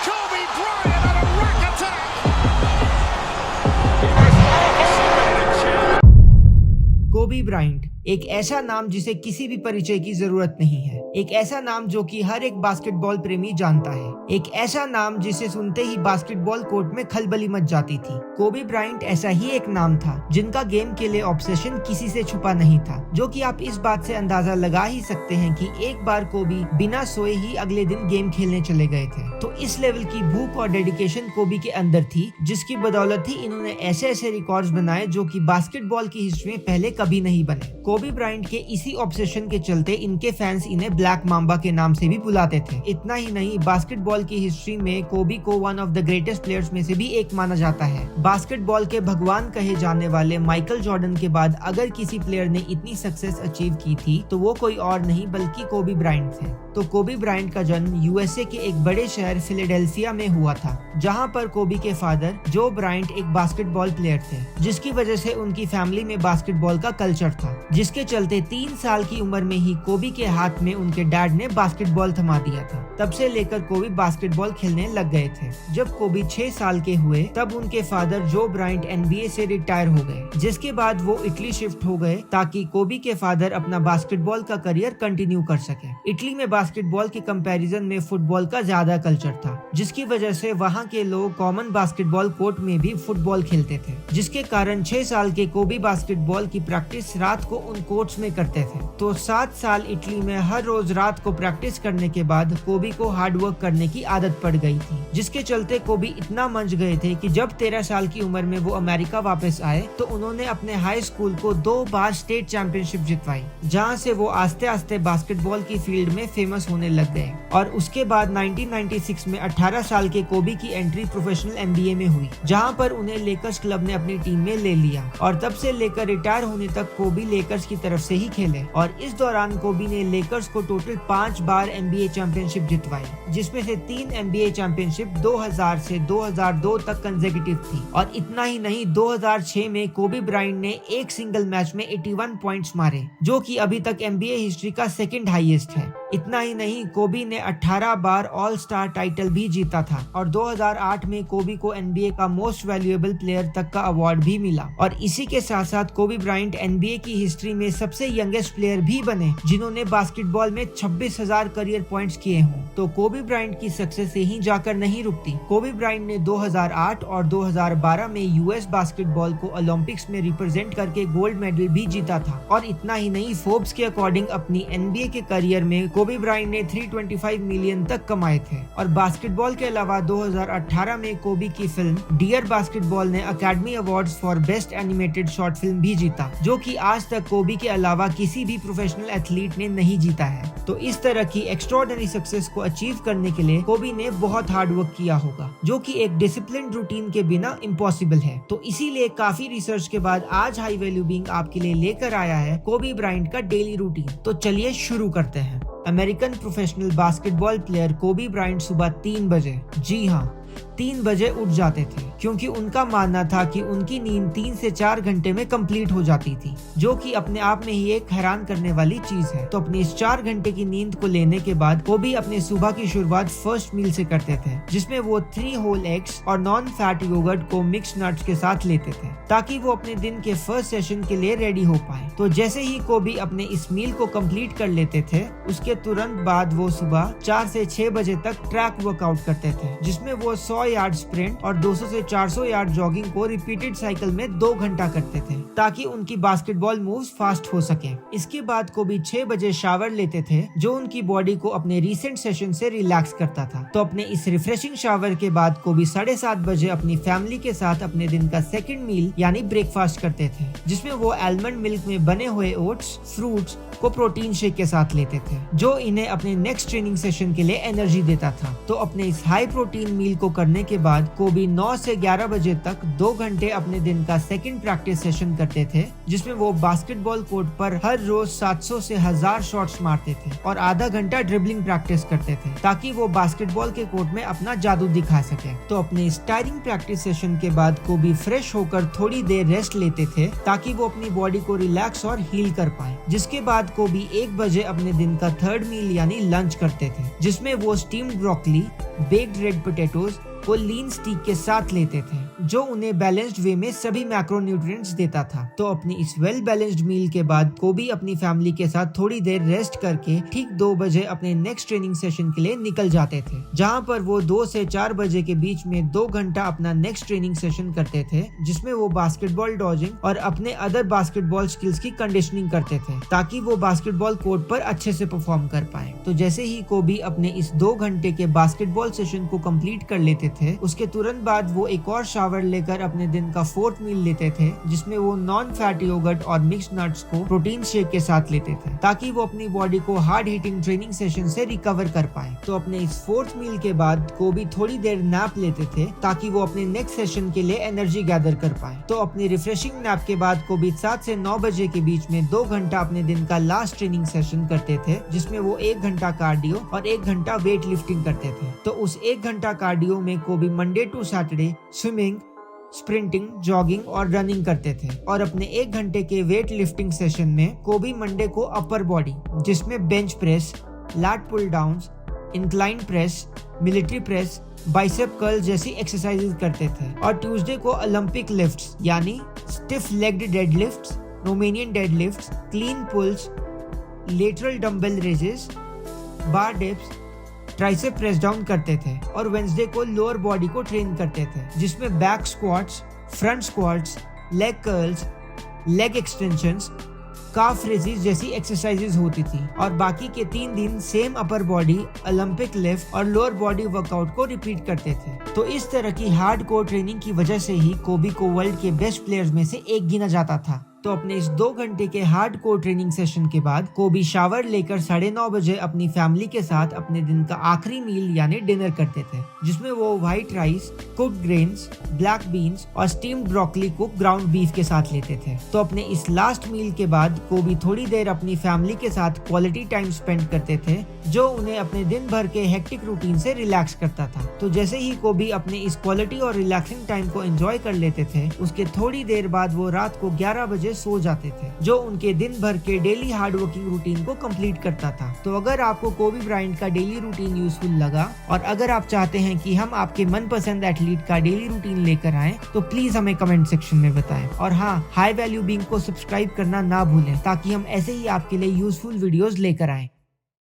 Kobe Bryant on a rack attack. कोबी Bryant एक ऐसा नाम जिसे किसी भी परिचय की जरूरत नहीं है। एक ऐसा नाम जो कि हर एक बास्केटबॉल प्रेमी जानता है। एक ऐसा नाम जिसे सुनते ही बास्केटबॉल कोर्ट में खलबली मच जाती थी। कोबी ब्रायंट ऐसा ही एक नाम था जिनका गेम के लिए ऑब्सेशन किसी से छुपा नहीं था, जो कि आप इस बात से अंदाजा लगा ही सकते हैं कि एक बार कोबी बिना सोए ही अगले दिन गेम खेलने चले गए थे। तो इस लेवल की भूख और डेडिकेशन कोबी के अंदर थी, जिसकी बदौलत ही इन्होंने ऐसे ऐसे रिकॉर्ड्स बनाए जो कि बास्केटबॉल की हिस्ट्री में पहले कभी नहीं बने। कोबी ब्रायंट के इसी ऑब्सेशन के चलते इनके फैंस इन्हें ब्लैक मांबा के नाम से भी बुलाते थे। इतना ही नहीं, बास्केटबॉल की हिस्ट्री में कोबी को one of the greatest players में से भी एक माना जाता है। बास्केटबॉल के भगवान कहे जाने वाले माइकल जॉर्डन के बाद अगर किसी प्लेयर ने इतनी सक्सेस अचीव की थी तो वो कोई और नहीं बल्कि कोबी ब्रायंट थे। तो कोबी ब्रायंट का जन्म यूएसए के एक बड़े शहर फिलाडेल्फिया में हुआ था, जहां पर कोबी के फादर जो ब्रायंट एक बास्केटबॉल प्लेयर थे, जिसकी वजह से उनकी फैमिली में बास्केटबॉल का कल्चर था, जिसके चलते 3 साल की उम्र में ही कोबी के हाथ में उनके डैड ने बास्केटबॉल थमा दिया था। तब से लेकर कोबी बास्केटबॉल खेलने लग गए थे। जब कोबी 6 साल के हुए तब उनके फादर जो ब्रायंट एनबीए से रिटायर हो गए, जिसके बाद वो इटली शिफ्ट हो गए ताकि कोबी के फादर अपना बास्केटबॉल का करियर कंटिन्यू कर सके। इटली में बास्केटबॉल के कंपैरिजन में फुटबॉल का ज्यादा कल्चर था, जिसकी वजह से वहाँ के लोग कॉमन बास्केटबॉल कोर्ट में भी फुटबॉल खेलते थे, जिसके कारण 6 साल के कोबी बास्केटबॉल की प्रैक्टिस रात को उन कोर्ट्स में करते थे। तो 7 साल इटली में हर रोज रात को प्रैक्टिस करने के बाद कोबी को हार्ड वर्क करने की आदत पड़ गई थी, जिसके चलते कोबी इतना मंझ गए थे कि जब 13 साल की उम्र में वो अमेरिका वापस आए तो उन्होंने अपने हाई स्कूल को 2 बार स्टेट चैंपियनशिप जितवाई, जहां से वो आस्ते आस्ते बास्केटबॉल की फील्ड में फेमस होने लग गए। और उसके बाद 1996 में 18 साल के कोबी की एंट्री प्रोफेशनल एनबीए में हुई, जहां पर उन्हें लेकर्स क्लब ने अपनी टीम में ले लिया। और तब से लेकर रिटायर होने तक कोबी लेकर्स की तरफ से ही खेले। और इस दौरान कोबी ने लेकर्स को टोटल 5 बार एनबीए चैंपियनशिप जितवाई, जिसमें से 3 एनबीए चैंपियनशिप 2000 से 2002 तक कंसेक्यूटिव थी। और इतना ही नहीं, 2006 में कोबी ब्रायंट ने एक सिंगल मैच में 81 पॉइंट्स मारे, जो कि अभी तक एनबीए हिस्ट्री का सेकंड हाईएस्ट है। इतना ही नहीं, कोबी ने 18 बार ऑल स्टार टाइटल भी जीता था। और 2008 में कोबी को एनबीए का मोस्ट वैल्यूएबल प्लेयर तक का अवार्ड भी मिला। और इसी के साथ साथ कोबी ब्रायंट एनबीए की हिस्ट्री में सबसे यंगेस्ट प्लेयर भी बने जिन्होंने बास्केटबॉल में 26,000 करियर पॉइंट्स किए हों। तो कोबी ब्रायंट की सक्सेस यहीं जाकर नहीं रुकती। कोबी ब्रायंट ने 2008 और 2012 में यूएस बास्केटबॉल को ओलंपिक्स में रिप्रेजेंट करके गोल्ड मेडल भी जीता था। और इतना ही नहीं, फोर्ब्स के अकॉर्डिंग अपनी एनबीए के करियर में कोबी ब्रायंट ने 325 मिलियन तक कमाए थे। और बास्केटबॉल के अलावा 2018 में कोबी की फिल्म डियर बास्केटबॉल ने academy awards for best animated short film भी जीता, जो कि आज तक कोबी के अलावा किसी भी प्रोफेशनल एथलीट ने नहीं जीता है। तो इस तरह की एक्स्ट्राऑर्डिनरी सक्सेस को अचीव करने के लिए कोबी ने बहुत हार्ड वर्क किया होगा, जो कि एक डिसिप्लिन रूटीन के बिना इम्पॉसिबल है। तो इसीलिए काफी रिसर्च के बाद आज हाई वैल्यू बीइंग आपके लिए लेकर आया है कोबी ब्रायंट का डेली रूटीन। तो चलिए शुरू करते हैं। अमेरिकन प्रोफेशनल बास्केटबॉल प्लेयर कोबी ब्रायंट सुबह 3 बजे, जी हाँ 3 बजे उठ जाते थे, क्योंकि उनका मानना था कि उनकी नींद 3 से 4 घंटे में कंप्लीट हो जाती थी, जो कि अपने आप में ही एक हैरान करने वाली चीज है। तो अपनी इस 4 घंटे की नींद को लेने के बाद कोबी अपने सुबह की शुरुआत फर्स्ट मील से करते थे, जिसमें वो 3 होल एग्स और नॉन फैट योगर्ट को मिक्स नट्स के साथ लेते थे, ताकि वो अपने दिन के फर्स्ट सेशन के लिए रेडी हो पाए। तो जैसे ही कोबी अपने इस मील को कंप्लीट कर लेते थे, उसके तुरंत बाद वो सुबह 4 से 6 बजे तक ट्रैक वर्कआउट करते थे, जिसमें वो 100 यार्ड स्प्रिंट और 200 से 400 यार्ड जॉगिंग को रिपीटेड साइकिल में 2 घंटा करते थे, ताकि उनकी बास्केटबॉल मूव्स फास्ट हो सके। इसके बाद कोबी 6 बजे शावर लेते थे, जो उनकी बॉडी को अपने रीसेंट सेशन से रिलैक्स करता था। तो अपने इस रिफ्रेशिंग शावर के बाद कोबी 7:30 बजे अपनी फैमिली के साथ अपने दिन का सेकंड मील यानी ब्रेकफास्ट करते थे, जिसमें वो आलमंड मिल्क में बने हुए ओट्स, फ्रूट्स को प्रोटीन शेक के साथ लेते थे, जो इन्हें अपने नेक्स्ट ट्रेनिंग सेशन के लिए एनर्जी देता था। तो अपने इस हाई प्रोटीन मील को करने के बाद कोबी 9 से 11 बजे तक 2 घंटे अपने दिन का सेकंड प्रैक्टिस सेशन करते थे, जिसमें वो बास्केटबॉल कोर्ट पर हर रोज 700 से 1000 शॉट्स मारते थे और आधा घंटा ड्रिबलिंग प्रैक्टिस करते थे, ताकि वो बास्केटबॉल के कोर्ट में अपना जादू दिखा सके। तो अपने इस टायरिंग प्रैक्टिस सेशन के बाद कोबी फ्रेश होकर थोड़ी देर रेस्ट लेते थे, ताकि वो अपनी बॉडी को रिलैक्स और हील कर पाए। जिसके बाद कोबी 1 बजे अपने दिन का थर्ड मील यानी लंच करते थे, जिसमें वो steamed broccoli, baked red potatoes को लीन स्टीक के साथ लेते थे, जो उन्हें बैलेंस्ड वे में सभी मैक्रोन्यूट्रिएंट्स देता था। तो अपनी इस वेल बैलेंस्ड मील के बाद कोबी अपनी फैमिली के साथ थोड़ी देर रेस्ट करके ठीक 2 बजे अपने नेक्स्ट ट्रेनिंग सेशन के लिए निकल जाते थे, जहां पर वो 2 से 4 बजे के बीच में 2 घंटा अपना नेक्स्ट ट्रेनिंग सेशन करते थे, जिसमें वो बास्केटबॉल डॉजिंग और अपने अदर बास्केटबॉल स्किल्स की कंडीशनिंग करते थे, ताकि वो बास्केटबॉल कोर्ट पर अच्छे से परफॉर्म कर पाए। तो जैसे ही कोबी अपने इस 2 घंटे के बास्केटबॉल सेशन को कंप्लीट कर लेते थे, उसके तुरंत बाद वो एक और शावर लेकर अपने दिन का 4th मील लेते थे, जिसमें वो नॉन फैट योगर्ट और मिक्स्ड नट्स को प्रोटीन शेक के साथ लेते थे, ताकि वो अपनी बॉडी को हार्ड हिटिंग ट्रेनिंग सेशन से रिकवर कर पाए। तो अपने इस 4th मील के बाद कोबी थोड़ी देर नैप लेते थे, ताकि वो अपने नेक्स्ट सेशन के लिए एनर्जी गैदर कर पाए। तो अपनी रिफ्रेशिंग नैप के बाद कोबी 7 से 9 बजे के बीच में 2 घंटा अपने दिन का लास्ट ट्रेनिंग सेशन करते थे, जिसमें वो 1 घंटा कार्डियो और 1 घंटा वेट लिफ्टिंग करते थे। तो उस 1 घंटा कार्डियो में कोबी Monday to Saturday swimming, sprinting, jogging और रनिंग करते थे, और अपने 1 घंटे के वेट लिफ्टिंग सेशन में कोबी मंडे को अपर बॉडी, जिसमें bench press, lat pull downs, incline press, military press, bicep curl जैसी एक्सरसाइजेज करते थे, और ट्यूसडे को ओलंपिक लिफ्ट्स यानी stiff legged deadlifts, Romanian deadlifts, clean pulls, lateral dumbbell raises, bar dips, tricep press down करते थे, और वेंसडे को लोअर बॉडी को ट्रेन करते थे, जिसमें back squats, front squats, leg curls, leg extensions, calf raises जैसी एक्सरसाइजेज होती थी, और बाकी के 3 दिन same upper body, Olympic lift और लोअर बॉडी वर्कआउट को रिपीट करते थे। तो इस तरह की हार्डकोर ट्रेनिंग की वजह से ही कोबी को वर्ल्ड के बेस्ट प्लेयर्स में से एक गिना जाता था। तो अपने इस 2 घंटे के हार्डकोर ट्रेनिंग सेशन के बाद कोबी शावर लेकर 9:30 बजे अपनी फैमिली के साथ अपने दिन का आखिरी मील यानी डिनर करते थे, जिसमें वो white rice, cooked grains, black beans और स्टीम्ड ब्रोकली को ग्राउंड बीफ के साथ लेते थे। तो अपने इस लास्ट मील के बाद कोबी थोड़ी देर अपनी फैमिली के साथ क्वालिटी टाइम स्पेंड करते थे, जो उन्हें अपने दिन भर के हेक्टिक रूटीन से रिलैक्स करता था। तो जैसे ही कोबी अपने इस क्वालिटी और रिलैक्सिंग टाइम को एंजॉय कर लेते थे, उसके थोड़ी देर बाद वो रात को 11 बजे सो जाते थे, जो उनके दिन भर के डेली हार्ड वर्किंग रूटीन को कंप्लीट करता था। तो अगर आपको कोबी ब्रायंट का डेली रूटीन यूजफुल लगा, और अगर आप चाहते हैं कि हम आपके मनपसंद एथलीट का डेली रूटीन लेकर आएं, तो प्लीज हमें कमेंट सेक्शन में बताएं। और हाँ, हाई वैल्यू बीइंग को सब्सक्राइब करना ना भूलें, ताकि हम ऐसे ही आपके लिए यूजफुल वीडियोस लेकर आएं।